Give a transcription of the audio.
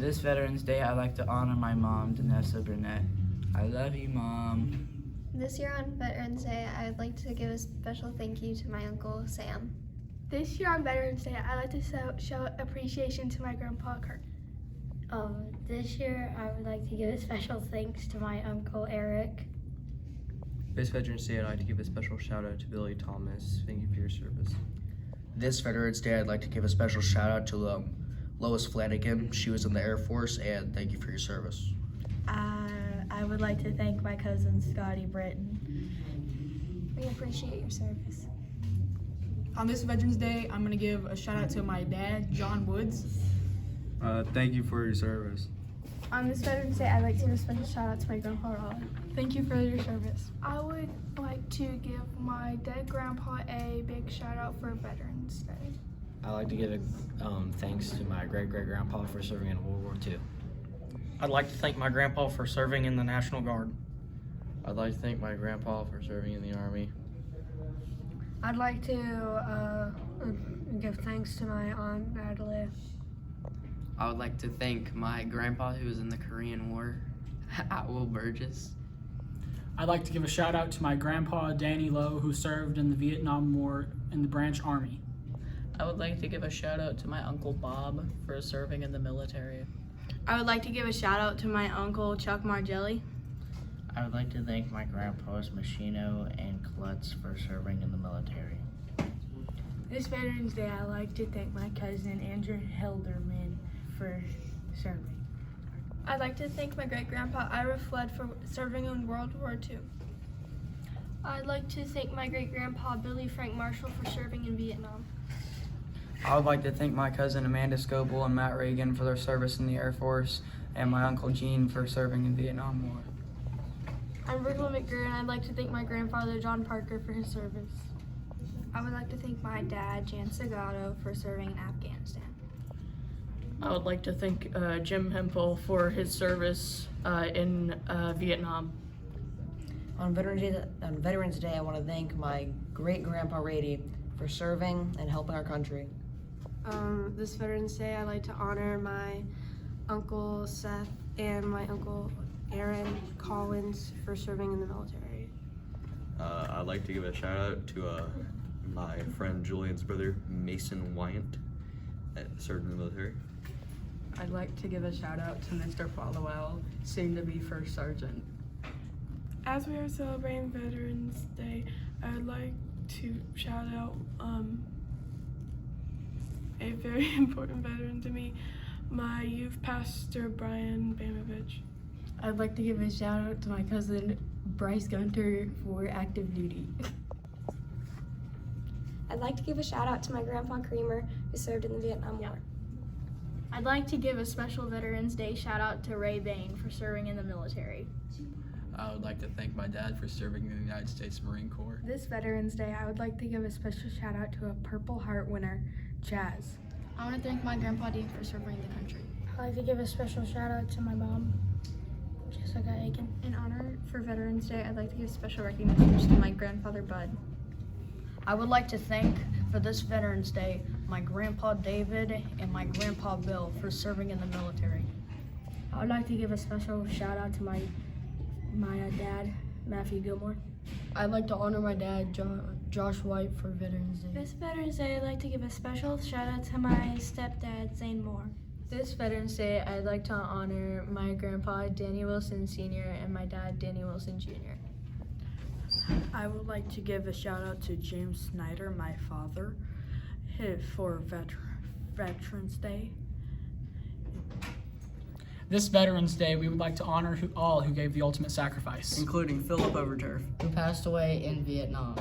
This Veterans Day, I'd like to honor my mom, Danessa Burnett. I love you, Mom. This year on Veterans Day, I'd like to give a special thank you to my Uncle Sam. This year on Veterans Day, I'd like to show appreciation to my grandpa Kurt. This year, I would like to give a special thanks to my Uncle Eric. This Veterans Day, I'd like to give a special shout out to Billy Thomas. Thank you for your service. This Veterans Day, I'd like to give a special shout out to Lois Flanagan. She was in the Air Force, and thank you for your service. I would like to thank my cousin Scotty Britton. We appreciate your service. On this Veterans Day, I'm gonna give a shout out to my dad, John Woods. Thank you for your service. On this Veterans Day, I'd like to give a special shout out to my grandpa Raleigh. Thank you for your service. I would like to give my dead grandpa a big shout out for Veterans Day. I'd like to give a thanks to my great-great-grandpa for serving in World War II. I'd like to thank my grandpa for serving in the National Guard. I'd like to thank my grandpa for serving in the Army. I'd like to give thanks to my Aunt Natalie. I would like to thank my grandpa who was in the Korean War, Atwell Burgess. I'd like to give a shout out to my grandpa, Danny Lowe, who served in the Vietnam War in the Branch Army. I would like to give a shout out to my Uncle Bob for serving in the military. I would like to give a shout out to my uncle Chuck Margelli. I would like to thank my grandpas Machino and Klutz for serving in the military. This Veterans Day, I'd like to thank my cousin Andrew Hilderman for serving. I'd like to thank my great-grandpa Ira Flood for serving in World War II. I'd like to thank my great-grandpa Billy Frank Marshall for serving in Vietnam. I would like to thank my cousin Amanda Scoble and Matt Reagan for their service in the Air Force, and my Uncle Gene for serving in the Vietnam War. I'm Virgil McGurr, and I'd like to thank my grandfather John Parker for his service. I would like to thank my dad, Jan Segato, for serving in Afghanistan. I would like to thank Jim Hempel for his service in Vietnam. On Veterans Day, I want to thank my great-grandpa Rady for serving and helping our country. This Veterans Day, I'd like to honor my Uncle Seth and my Uncle Aaron Collins for serving in the military. I'd like to give a shout out to my friend Julian's brother, Mason Wyant, that served in the military. I'd like to give a shout out to Mr. Followell, soon to be First Sergeant. As we are celebrating Veterans Day, I'd like to shout out a very important veteran to me, my youth pastor, Brian Bamovich. I'd like to give a shout out to my cousin Bryce Gunter for active duty. I'd like to give a shout out to my grandpa Creamer, who served in the Vietnam War. I'd like to give a special Veterans Day shout out to Ray Bain for serving in the military. I would like to thank my dad for serving in the United States Marine Corps. This Veterans Day, I would like to give a special shout out to a Purple Heart winner, Chaz. I want to thank my grandpa Dean for serving the country. I'd like to give a special shout out to my mom, Jessica Aiken. In honor for Veterans Day, I'd like to give special recognition to my grandfather Bud. I would like to thank, for this Veterans Day, my grandpa David and my grandpa Bill for serving in the military. I would like to give a special shout out to my dad, Matthew Gilmore. I'd like to honor my dad, Josh White, for Veterans Day. This Veterans Day, I'd like to give a special shout out to my stepdad, Zane Moore. This Veterans Day, I'd like to honor my grandpa, Danny Wilson Sr., and my dad, Danny Wilson Jr. I would like to give a shout out to James Snyder, my father, for Veterans Day. This Veterans Day, we would like to honor all who gave the ultimate sacrifice, Including Philip Overturf. Who passed away in Vietnam.